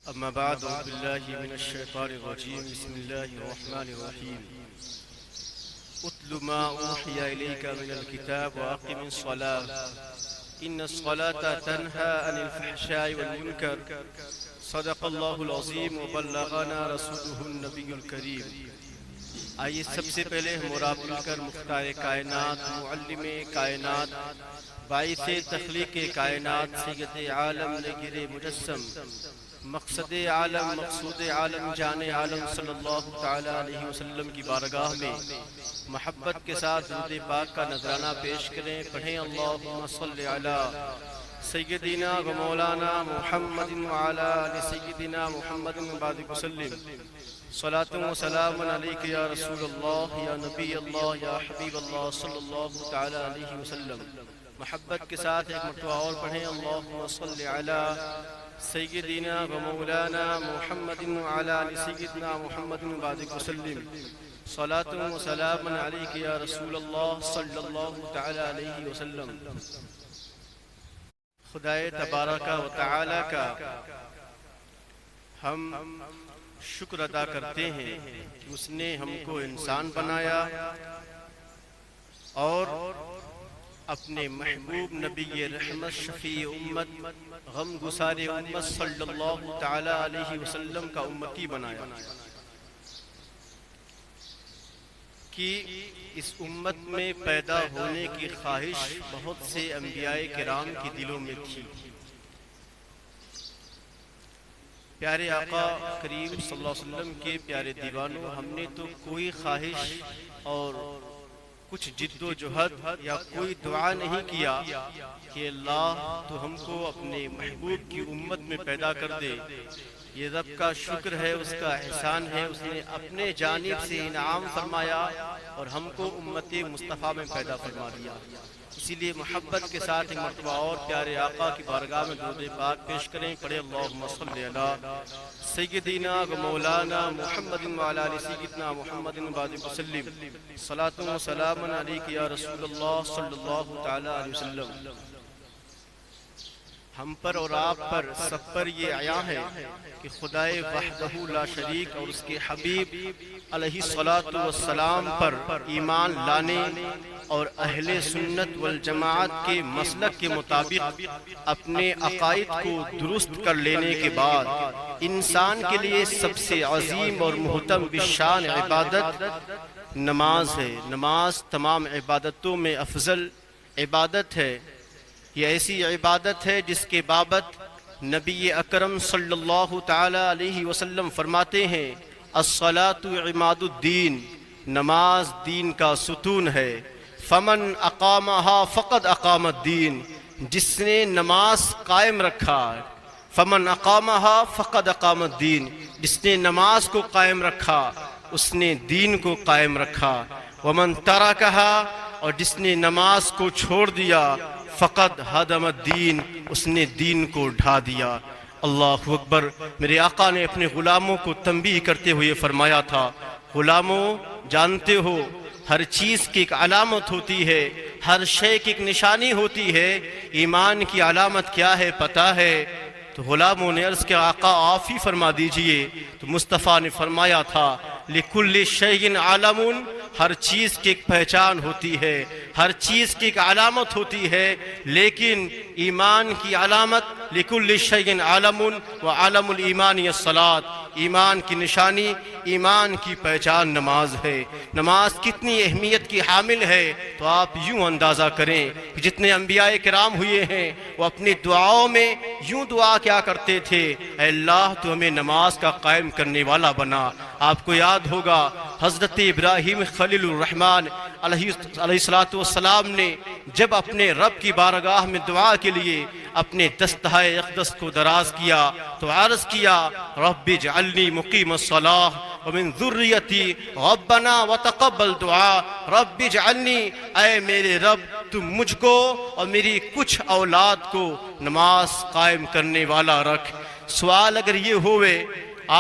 أما بعد أعوذ بالله من الشيطان الرجيم بسم الله الرحمن الرحيم اتل ما أوحي إليك من الكتاب وأقم الصلاة إن الصلاة تنهى عن الفحشاء والمنكر صدق الله العظيم وبلغنا رسوله النبي الكريم۔ آئیے سب سے پہلے ہم رب کر مختار کائنات، معلم کائنات، باعث تخلیق کائنات، سید عالم لگر مجسم، مقصد عالم، مقصود عالم، جان عالم صلی اللہ تعالی علیہ وسلم کی بارگاہ میں محبت کے ساتھ درود پاک کا نذرانہ پیش کریں۔ پڑھیں اللہم صلی علی سیدنا و مولانا محمد وعلی آل سیدنا محمد وبارک وسلم۔ صلاۃ و سلام علیک یا رسول اللہ، یا نبی اللہ، یا حبیب اللہ صلی اللہ تعالی علیہ وسلم۔ محبت کے ساتھ ایک مرتبہ اور پڑھیں اللہم صلی علی سیدنا و مولانا محمد وعلی آل سیدنا محمد وبارک وسلم۔ صلاۃ و سلام علیک یا رسول اللہ صلی اللہ تعالی علیہ وسلم۔ خدائے تبارک و تعالی کا ہم شکر ادا کرتے ہیں کہ اس نے ہم کو انسان بنایا اور اپنے محبوب نبی رحمت، شفیع امت، غم گسار امت صلی اللہ تعالی علیہ وسلم کا امتی بنایا کہ اس امت میں پیدا ہونے کی خواہش بہت سے انبیاء کرام کے دلوں میں تھی۔ پیارے آقا کریم صلی اللہ علیہ وسلم کے پیارے دیوانوں، ہم نے تو کوئی خواہش اور کچھ جد و جہد یا کوئی دعا نہیں کیا کہ اللہ تو ہم کو اپنے محبوب کی امت میں پیدا کر دے۔ یہ رب کا شکر ہے، اس کا احسان ہے، اس نے اپنے جانب سے انعام فرمایا اور ہم کو امت مصطفیٰ میں پیدا فرما دیا۔ اسی لیے محبت کے ساتھ ایک مرتبہ اور پیارے آقا کی بارگاہ میں درود پاک پیش کریں۔ پڑھیں اللہم صلی علی سیدنا و مولانا محمد وعلی آل سیدنا محمد وبارک وسلم۔ صلاۃ و سلام علیک یا رسول اللہ صلی اللہ تعالی علیہ وسلم۔ ہم پر اور آپ پر سب پر یہ عیاں ہے کہ خدائے وحدہ لا شریک اور اس کے حبیب علیہ الصلاۃ والسلام پر ایمان لانے اور اہل سنت والجماعت کے مسلک کے مطابق اپنے عقائد کو درست کر لینے کے بعد انسان کے لیے سب سے عظیم اور محترم بشان عبادت نماز ہے۔ نماز تمام عبادتوں میں افضل عبادت ہے۔ یہ ایسی عبادت ہے جس کے بابت نبی اکرم صلی اللہ تعالی علیہ وسلم فرماتے ہیں الصلاۃ عماد الدین، نماز دین کا ستون ہے۔ فمن اقامہا فقد اقام الدین، جس نے نماز قائم رکھا، فمن اقامہا فقد اقام الدین، جس نے نماز کو قائم رکھا اس نے دین کو قائم رکھا۔ ومن ترکہا، اور جس نے نماز کو چھوڑ دیا فقد ہدم الدین، اس نے دین کو ڈھا دیا۔ اللہ اکبر۔ میرے آقا نے اپنے غلاموں کو تنبیہ کرتے ہوئے فرمایا تھا، غلاموں جانتے ہو ہر چیز کی ایک علامت ہوتی ہے، ہر شے کی ایک نشانی ہوتی ہے، ایمان کی علامت کیا ہے پتہ ہے؟ تو غلاموں نے عرض کیا آقا آپ ہی فرما دیجئے۔ تو مصطفیٰ نے فرمایا تھا لِكُلِّ شَيْءٍ عَلَمٌ، ہر چیز کی ایک پہچان ہوتی ہے، ہر چیز کی ایک علامت ہوتی ہے، لیکن ایمان کی علامت لِكُلِّ شَيْءٍ عَلَمٌ وَعَلَمُ الْإِيمَانِ الصَّلَاةُ، ایمان کی نشانی، ایمان کی پہچان نماز ہے۔ نماز کتنی اہمیت کی حامل ہے تو آپ یوں اندازہ کریں کہ جتنے انبیاء کرام ہوئے ہیں وہ اپنی دعاؤں میں یوں دعا کیا کرتے تھے، اے اللہ تو ہمیں نماز کا قائم کرنے والا بنا۔ آپ کو یاد ہوگا حضرت ابراہیم خلیل الرحمن علیہ السلام نے جب اپنے رب کی بارگاہ میں دعا کے لیے اپنے دستہائے اقدس کو دراز کیا تو عرض کیا رب اجعلنی مقیم الصلاۃ ومن ذریتی ربنا وتقبل دعا، رب اجعلنی، اے میرے رب تم مجھ کو اور میری کچھ اولاد کو نماز قائم کرنے والا رکھ۔ سوال اگر یہ ہوئے،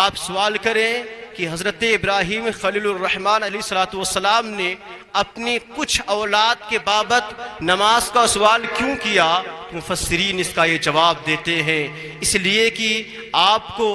آپ سوال کریں کہ حضرت ابراہیم خلیل الرحمن علیہ السلام نے اپنی کچھ اولاد کے بابت نماز کا سوال کیوں کیا؟ مفسرین اس کا یہ جواب دیتے ہیں اس لیے کہ آپ کو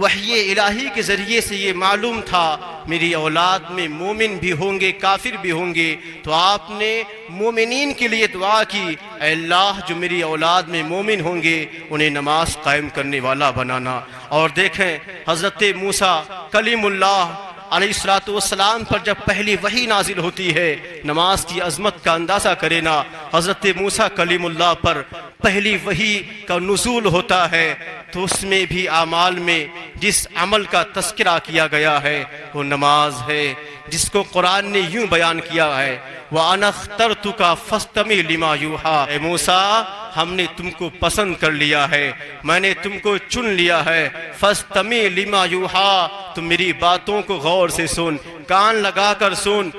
وحی الہی کے ذریعے سے یہ معلوم تھا میری اولاد میں مومن بھی ہوں گے کافر بھی ہوں گے، تو آپ نے مومنین کے لیے دعا کی، اے اللہ جو میری اولاد میں مومن ہوں گے انہیں نماز قائم کرنے والا بنانا۔ اور دیکھیں حضرت موسیٰ کلیم اللہ علیہ السلام پر جب پہلی وحی نازل ہوتی ہے، نماز کی عظمت کا اندازہ کرے نا، حضرت موسیٰ کلیم اللہ پر پہلی وحی کا نزول ہوتا ہے تو اس میں بھی اعمال میں جس عمل کا تذکرہ کیا گیا ہے وہ نماز ہے، جس کو قرآن نے یوں بیان کیا ہے وَأَنَا اخْتَرْتُكَ فَاسْتَمِعْ لِمَا يُوحَىٰ، اے موسیٰ ہم نے تم کو پسند کر لیا ہے، میں نے تم کو چن لیا ہے، فَاسْتَمِعْ لِمَا يُوحَىٰ، تم میری باتوں کو غور سے سن، کان لگا کر سن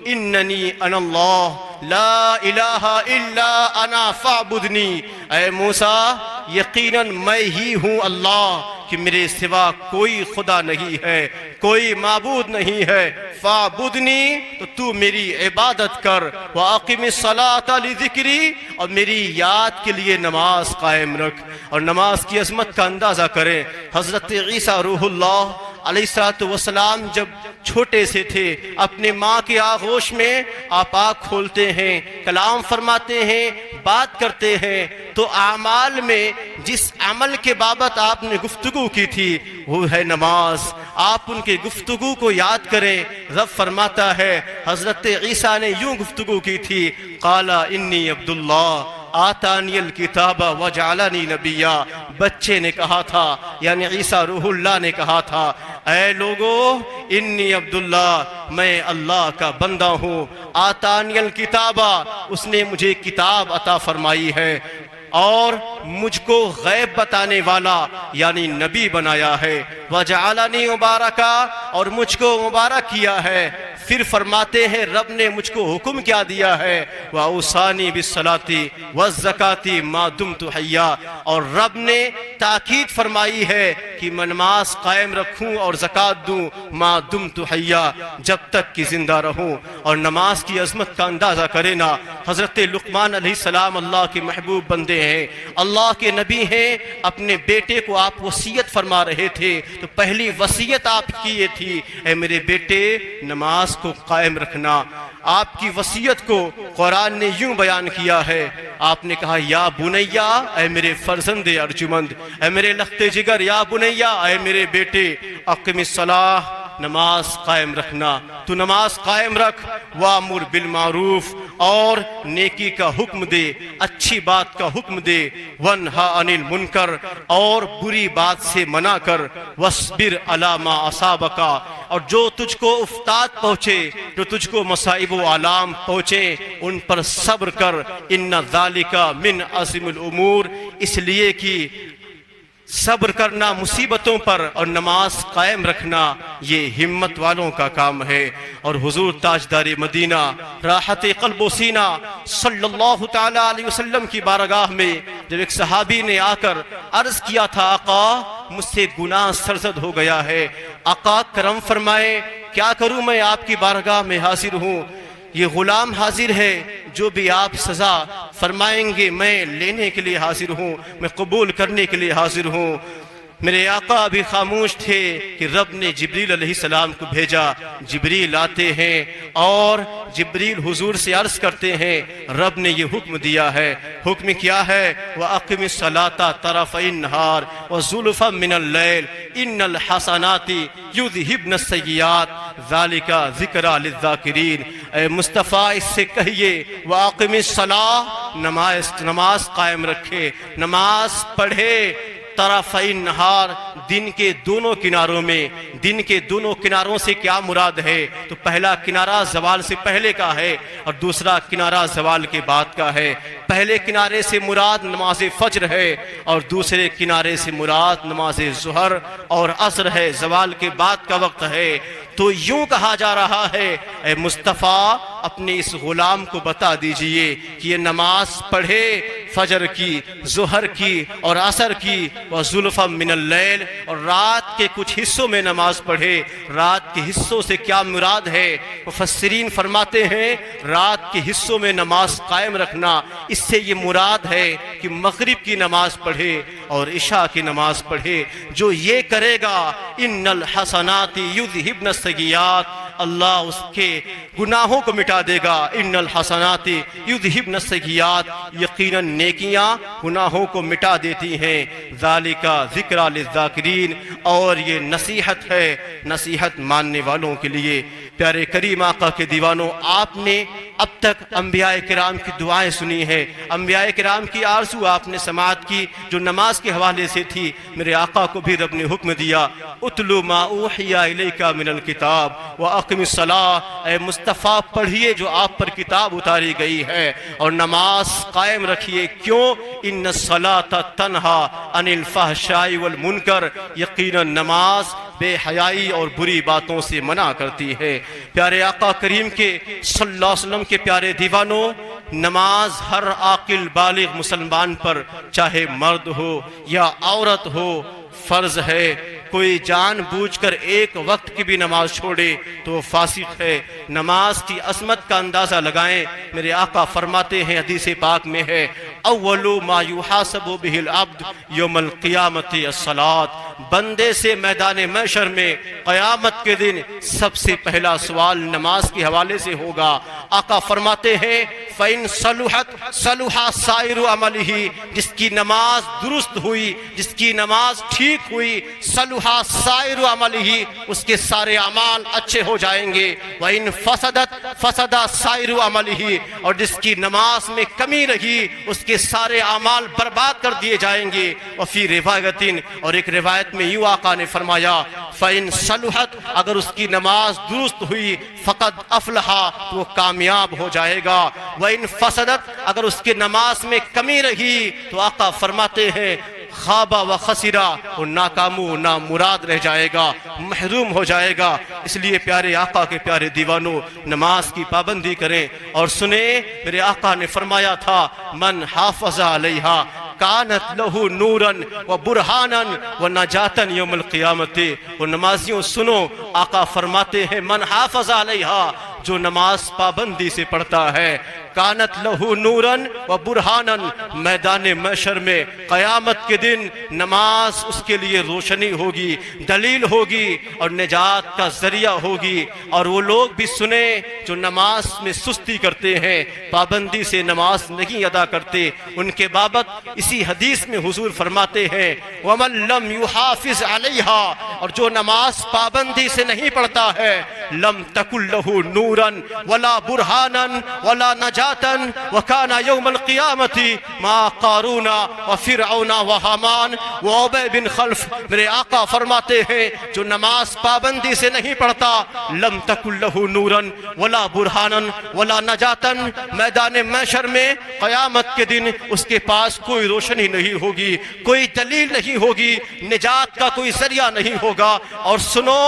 اننی انا اللہ لا الہ الا انا فاعبدنی، اے موسیٰ یقیناً میں ہی ہوں اللہ کہ میرے سوا کوئی خدا نہیں ہے، کوئی معبود نہیں ہے، فاعبدنی تو تو میری عبادت کر، وَأَقِمِ الصَّلَاةَ لِذِكْرِي اور میری یاد کے لیے نماز قائم رکھ۔ اور نماز کی عظمت کا اندازہ کریں، حضرت عیسیٰ روح اللہ علیہ السلام جب چھوٹے سے تھے اپنے ماں کے آغوش میں آپ آنکھ کھولتے ہیں، کلام فرماتے ہیں، بات کرتے ہیں، تو اعمال میں جس عمل کے بابت آپ نے گفتگو کی تھی وہ ہے نماز۔ آپ ان کے گفتگو کو یاد کریں، رب فرماتا ہے حضرت عیسیٰ نے یوں گفتگو کی تھی، قال انی عبداللہ آتانی الکتاب وجعلنی نبیا، بچے نے کہا تھا یعنی عیسیٰ روح اللہ نے کہا تھا، اے لوگو انی عبداللہ میں اللہ کا بندہ ہوں، آتانی الکتاب اس نے مجھے کتاب عطا فرمائی ہے اور مجھ کو غیب بتانے والا یعنی نبی بنایا ہے، وجعلنی مبارکا اور مجھ کو مبارک کیا ہے۔ پھر فرماتے ہیں رب نے مجھ کو حکم کیا دیا ہے، وَأَوْصَانِي بِالصَّلَاةِ وَالزَّكَاةِ مَا دُمْتُ حَيًّا، اور رب نے تاکید فرمائی ہے کہ میں نماز قائم رکھوں اور زکوٰۃ دوں ما دمت حیا، جب تک کہ زندہ رہوں۔ اور نماز کی عظمت کا اندازہ کرے نا، حضرت لقمان علیہ السلام اللہ کے محبوب بندے ہیں، اللہ کے نبی ہیں، اپنے بیٹے کو آپ وصیت فرما رہے تھے تو پہلی وصیت آپ کی یہ تھی، اے میرے بیٹے نماز کو قائم رکھنا۔ آپ کی وصیت کو قرآن نے یوں بیان کیا ہے، آپ نے کہا یا بنیا، اے میرے فرزند ارجمند، اے میرے لخت جگر، یا بنیا اے میرے بیٹے، اقم الصلاۃ نماز قائم رکھنا، تو نماز قائم رکھ، وامر بالمعروف اور نیکی کا حکم دے، اچھی بات کا حکم دے، ونہا عن المنکر اور بری بات سے منع کر، واصبر علی ما اصابک اور جو تجھ کو افتاد پہنچے، جو تجھ کو مصائب و آلام پہنچے ان پر صبر کر، ان ذالک من عزم الامور، اس لیے کہ صبر کرنا مصیبتوں پر اور نماز قائم رکھنا یہ ہمت والوں کا کام ہے۔ اور حضور تاجدار مدینہ راحت قلب و سینہ صلی اللہ تعالی علیہ وسلم کی بارگاہ میں جب ایک صحابی نے آ کر عرض کیا تھا آقا مجھ سے گناہ سرزد ہو گیا ہے، آقا کرم فرمائے کیا کروں میں آپ کی بارگاہ میں حاضر ہوں، یہ غلام حاضر ہے، جو بھی آپ سزا فرمائیں گے میں لینے کے لیے حاضر ہوں، میں قبول کرنے کے لیے حاضر ہوں۔ میرے آقا بھی خاموش تھے کہ رب نے جبریل علیہ السلام کو بھیجا، جبریل آتے ہیں اور جبریل حضور سے عرض کرتے ہیں رب نے یہ حکم دیا ہے، حکم کیا ہے وَأَقِمِ الصَّلَاةَ طَرَفَيِ النَّهَارِ وَزُلُفًا مِّنَ اللَّيْلِ إِنَّ الْحَسَنَاتِ يُذْهِبْنَ السَّيِّئَاتِ ذَلِكَ ذِكْرَىٰ لِلذَّاكِرِينَ، اے مصطفیٰ اس سے کہیے وَأَقِمِ الصَّلَاةَ نماز قائم رکھے، نماز پڑھے، طرفین نہار دن کے دونوں کناروں میں، دن کے دونوں کناروں سے کیا مراد ہے تو پہلا کنارہ زوال سے پہلے کا ہے اور دوسرا کنارہ زوال کے بعد کا ہے۔ پہلے کنارے سے مراد نماز فجر ہے اور دوسرے کنارے سے مراد نماز ظہر اور عصر ہے، زوال کے بعد کا وقت ہے۔ تو یوں کہا جا رہا ہے اے مصطفیٰ اپنے اس غلام کو بتا دیجئے کہ یہ نماز پڑھے، فجر کی، ظہر کی اور عصر کی، وَزُلْفًا مِّنَ اللیل، اور رات کے کچھ حصوں میں نماز پڑھے۔ رات کے حصوں سے کیا مراد ہے؟ مفسرین فرماتے ہیں رات کے حصوں میں نماز قائم رکھنا، اس سے یہ مراد ہے کہ مغرب کی نماز پڑھے اور عشاء کی نماز پڑھے۔ جو یہ کرے گا ان الحسنات یذہبن السیئات، اللہ اس کے گناہوں کو مٹا دے گا۔ ان الحسنات یذہبن السیئات، یقیناً نیکیاں گناہوں کو مٹا دیتی ہیں۔ ذالک ذکریٰ للذاکرین، اور یہ نصیحت ہے نصیحت ماننے والوں کے لیے۔ پیارے کریم آقا کے دیوانوں، آپ نے اب تک انبیاء کرام کی دعائیں سنی ہیں، انبیاء کرام کی آرزو آپ نے سماعت کی جو نماز کے حوالے سے تھی۔ میرے آقا کو بھی رب نے حکم دیا اتلو ما اوحی الیک من الکتاب واقم الصلاۃ، اے مصطفیٰ پڑھیے جو آپ پر کتاب اتاری گئی ہے اور نماز قائم رکھیے۔ کیوں؟ ان الصلاۃ تنہی عن الفحشاء والمنکر، یقیناً نماز بے حیائی اور بری باتوں سے منع کرتی ہے۔ پیارے آقا کریم کے صلی اللہ علیہ وسلم کے پیارے دیوانوں، نماز ہر عاقل بالغ مسلمان پر چاہے مرد ہو یا عورت ہو فرض ہے۔ کوئی جان بوجھ کر ایک وقت کی بھی نماز چھوڑے تو وہ فاسق ہے۔ نماز کی عظمت کا اندازہ لگائیں۔ میرے آقا فرماتے ہیں حدیث پاک میں ہے اول ما یحاسب بہ العبد یوم القیامت الصلاۃ، بندے سے میدان محشر میں قیامت کے دن سب سے پہلا سوال نماز کے حوالے سے ہوگا۔ آقا فرماتے ہیں فَإِن صَلُحَتْ صَلُحَ سَائِرُ عَمَلِهِ، جس کی نماز درست ہوئی، جس کی نماز ٹھیک ہوئی، صَلُحَ سَائِرُ عَمَلِهِ، اس کے سارے اعمال اچھے ہو جائیں گے۔ وَإِن فَسَدَتْ فَسَدَ سَائِرُ عَمَلِهِ، اور جس کی نماز میں کمی رہی اس کے سارے اعمال برباد کر دیے جائیں گے۔ وفی روایت، اور ایک روایت میں یوں آقا نے فرمایا فَإِن صَلُحَتْ، اگر اس کی نماز درست ہوئی، فقد افلح، تو وہ کامیاب ہو جائے گا۔ وَإِن فَسَدَتْ، اگر اس کی نماز میں کمی رہی تو آقا فرماتے ہیں خواب و خسرا، وہ ناکام و نامراد رہ جائے گا، محروم ہو جائے گا۔ اس لیے پیارے آقا کے پیارے دیوانوں، نماز کی پابندی کریں۔ اور سنیں میرے آقا نے فرمایا تھا من حافظ علیہا کانت لہو نوراً و برہاناً و نجاتاً یوم القیامت۔ وہ نمازیوں سنو، آقا فرماتے ہیں من حافظ علیہا، جو نماز پابندی سے پڑھتا ہے، کانت لہو نوراً و برہاناً، میدان محشر میں قیامت کے دن نماز اس کے لیے روشنی ہوگی، دلیل ہوگی اور نجات کا ذریعہ ہوگی۔ اور وہ لوگ بھی سنیں جو نماز میں سستی کرتے ہیں، پابندی سے نماز نہیں ادا کرتے، ان کے بابت اسی حدیث میں حضور فرماتے ہیں وَمَن لَّمْ يُحَافِظْ عَلَيْهَا، اور جو نماز پابندی سے نہیں پڑھتا ہے لَمْ تَكُن لَّهُ نُورًا وَلَا بُرْهَانًا وَلَا نَجَاتًا وَكَانَ يَوْمَ الْقِيَامَةِ مَعَ قَارُونَ وَفِرْعَوْنَ وَحَامَانَ وَأُبَيَّ بن خلف۔ میرے آقا فرماتے ہیں جو نماز پابندی سے نہیں پڑھتا لَمْ تَكُن لَّهُ نُورًا وَلَا بُرْهَانًا وَلَا نَجَاتًا، میدان محشر میں قیامت کے دن اس کے پاس کوئی روشنی نہیں ہوگی، کوئی دلیل نہیں ہوگی، نجات کا کوئی ذریعہ نہیں ہوگا۔ اور سنو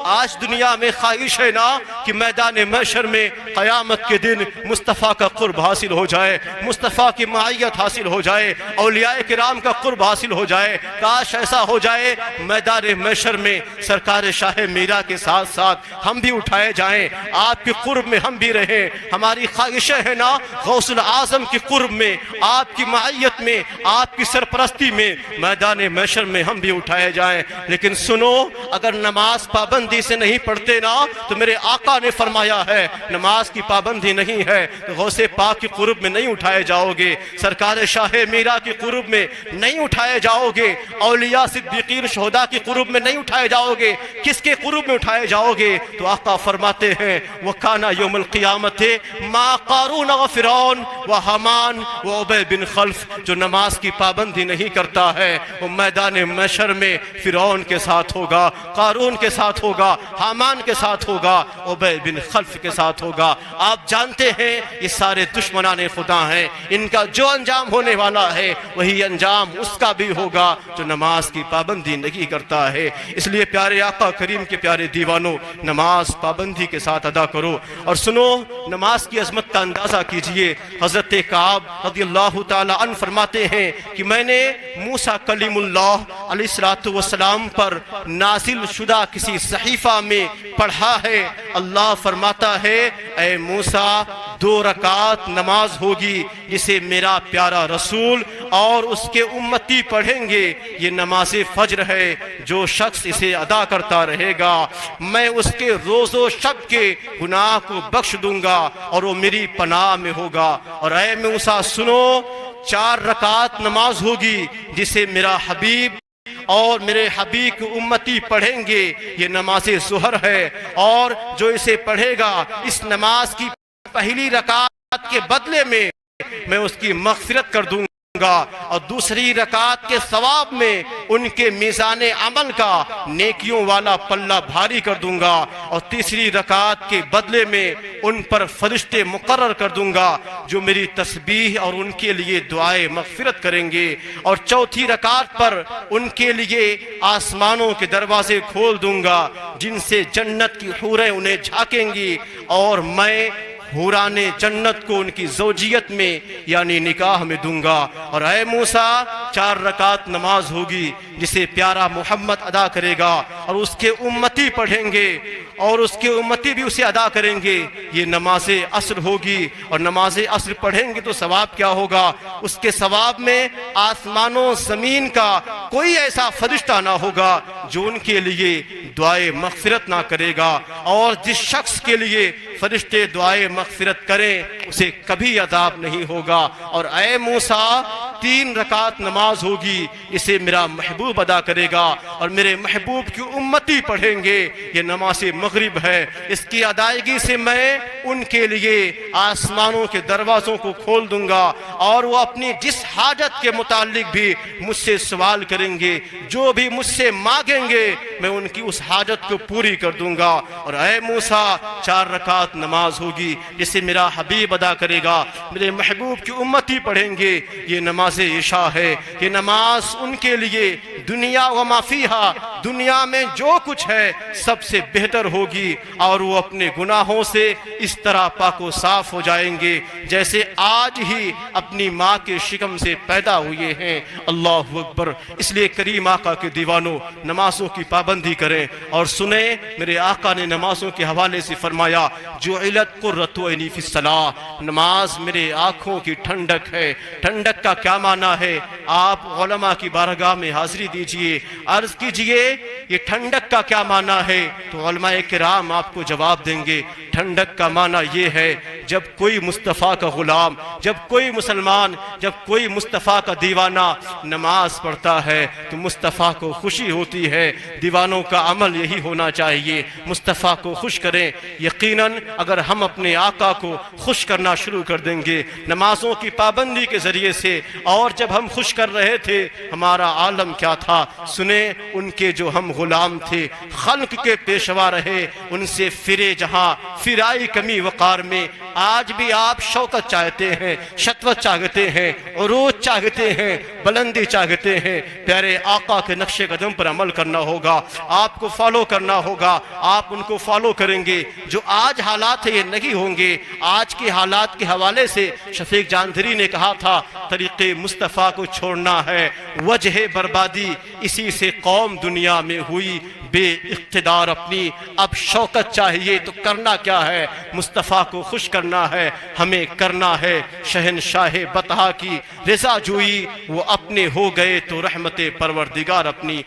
آج دنیا میں خواہش ہے نا کہ میدان محشر میں قیامت کے دن مصطفیٰ کا قرب حاصل ہو جائے، مصطفیٰ کی معیت حاصل ہو جائے، اولیاء کرام کا قرب حاصل ہو جائے۔ کاش ایسا ہو جائے میدان محشر میں سرکار شاہ میرا کے ساتھ ساتھ ہم بھی اٹھائے جائیں، آپ کے قرب میں ہم بھی رہیں۔ ہماری خواہشیں ہیں نا غوث العظم کے قرب میں، آپ کی معیت میں، آپ کی سرپرستی میں میدان محشر میں ہم بھی اٹھائے جائیں۔ لیکن سنو اگر نماز پابندی سے نہیں پڑھتے نا تو میرے آقا نے فرمایا ہے نماز کی پابندی نہیں ہے تو غوث پاک کے قرب میں نہیں اٹھائے جاؤ گے، سرکار شاہ میرا کے قرب میں نہیں اٹھائے جاؤ گے، اولیاء صدیقین شہداء کے قرب میں نہیں اٹھائے جاؤ گے۔ کس کے قرب میں اٹھائے جاؤ گے؟ تو آقا فرماتے ہیں وَكَانَ يَوْمَ الْقِيَامَةِ مَعَ قَارُونَ وَفِرْعَوْنَ وَحَامَانَ وَأُبَيَّ بن خلف۔ جو نماز کی پابندی نہیں کرتا ہے وہ میدان محشر میں فرعون کے ساتھ ہوگا، قارون کے ساتھ ہوگا، ہوگا، حامان کے ساتھ ہوگا، ابی بن خلف کے ساتھ ہوگا۔ آپ جانتے ہیں یہ سارے دشمنان خدا ہیں، ان کا جو انجام ہونے والا ہے وہی انجام اس کا بھی ہوگا جو نماز کی پابندی نہیں کرتا ہے۔ اس لیے پیارے آقا کریم کے پیارے دیوانوں، نماز پابندی کے ساتھ ادا کرو۔ اور سنو، نماز کی عظمت کا اندازہ کیجئے۔ حضرت کعب رضی اللہ تعالی عنہ فرماتے ہیں کہ میں نے موسیٰ کلیم اللہ علیہ السلام پر نازل شدہ کسی صحیفہ میں پڑھا ہے، اللہ فرماتا ہے اے موسیٰ 2 رکعت نماز ہوگی جسے میرا پیارا رسول اور اس کے امتی پڑھیں گے، یہ نماز فجر ہے، جو شخص اسے ادا کرتا رہے گا میں اس کے روز و شب کے گناہ کو بخش دوں گا اور وہ میری پناہ میں ہوگا۔ اور اے موسیٰ سنو، 4 رکعت نماز ہوگی جسے میرا حبیب اور میرے حبیب کی امتی پڑھیں گے، یہ نماز ظہر ہے، اور جو اسے پڑھے گا اس نماز کی پہلی رکعت کے بدلے میں میں اس کی مغفرت کر دوں گا، اور دوسری رکعت کے ثواب میں ان کے میزان عمل کا نیکیوں والا پلہ بھاری کر دوں گا، اور تیسری رکعت کے بدلے میں ان پر فرشتے مقرر کر دوں گا جو میری تسبیح اور ان کے لیے دعائے مغفرت کریں گے، اور چوتھی رکعت پر ان کے لیے آسمانوں کے دروازے کھول دوں گا جن سے جنت کی حوریں انہیں جھانکیں گی، اور میں حوران جنت کو ان کی زوجیت میں یعنی نکاح میں دوں گا۔ اور اے موسیٰ 4 رکعت نماز ہوگی جسے پیارا محمد ادا کرے گا اور اس کے امتی پڑھیں گے اور اس کے امتی بھی اسے ادا کریں گے، یہ نماز عصر ہوگی، اور نماز عصر پڑھیں گے تو ثواب کیا ہوگا؟ اس کے ثواب میں آسمان و زمین کا کوئی ایسا فرشتہ نہ ہوگا جو ان کے لیے دعائے مغفرت نہ کرے گا، اور جس شخص کے لیے فرشتے دعائے مغفرت کریں اسے کبھی عذاب نہیں ہوگا۔ اور اے موسیٰ 3 رکعت نماز ہوگی اسے میرا محبوب ادا کرے گا اور میرے محبوب کی امتی پڑھیں گے، یہ نماز مغرب ہے، اس کی ادائیگی سے میں ان کے لیے آسمانوں کے دروازوں کو کھول دوں گا، اور وہ اپنی جس حاجت کے متعلق بھی مجھ سے سوال کریں گے، جو بھی مجھ سے مانگیں گے میں ان کی اس حاجت کو پوری کر دوں گا۔ اور اے موسیٰ 4 رکعت نماز ہوگی جسے میرا حبیب ادا کرے گا، میرے محبوب کی امتی پڑھیں گے، یہ نماز عشاء ہے، یہ نماز ان کے لیے دنیا و ما فیہا، دنیا میں جو کچھ ہے سب سے بہتر ہوگی، اور وہ اپنے گناہوں سے اس طرح پاک و صاف ہو جائیں گے جیسے آج ہی اپنی ماں کے شکم سے پیدا ہوئے ہیں۔ اللہ اکبر۔ اس لیے کریم آقا کے دیوانوں نمازوں کی پابندی کریں، اور سنیں میرے آقا نے نمازوں کے حوالے سے فرمایا جعلت قرۃ عینی فی الصلاۃ، نماز میرے آنکھوں کی ٹھنڈک ہے۔ ٹھنڈک کا کیا معنی ہے؟ آپ علماء کی بارگاہ میں حاضری دیجئے، عرض کیجئے یہ ٹھنڈک کا کیا معنی ہے، تو علماء کرام آپ کو جواب دیں گے ٹھنڈک کا معنی یہ ہے جب کوئی مصطفیٰ کا غلام، جب کوئی مسلمان، جب کوئی مصطفیٰ کا دیوانہ نماز پڑھتا ہے تو مصطفیٰ کو خوشی ہوتی ہے۔ دیوانوں کا عمل یہی ہونا چاہیے، مصطفیٰ کو خوش کریں۔ یقیناً اگر ہم اپنے آقا کو خوش کرنا شروع کر دیں گے نمازوں کی پابندی کے ذریعے سے، اور جب ہم خوش کر رہے تھے ہمارا عالم کیا تھا؟ سنیں ان کے جو ہم غلام تھے، خلق کے پیشوا رہے، ان سے فرے جہاں فرائی کمی وقار میں، آج بھی آپ شوکت چاہتے ہیں، شطوت چاہتے ہیں، عروج چاہتے ہیں، بلندی چاہتے ہیں۔ پیارے آقا کے نقش قدم پر عمل کرنا ہوگا، آپ کو فالو کرنا ہوگا، آپ ان کو فالو کریں گے۔ جو آج حالات ہیں یہ نہیں ہوں گے۔ آج کے حالات کے حوالے سے شفیق جاندھری نے کہا تھا طریق مصطفیٰ کو چھوڑنا ہے وجہ بربادی، اسی سے قوم دنیا میں ہوئی بے اقتدار اپنی، اب شوکت چاہیے تو کرنا کیا ہے؟ مصطفیٰ کو خوش کرنا ہے، ہمیں کرنا ہے شہنشاہ بطحا کی رضا جوئی، وہ اپنے ہو گئے تو رحمت پروردگار اپنی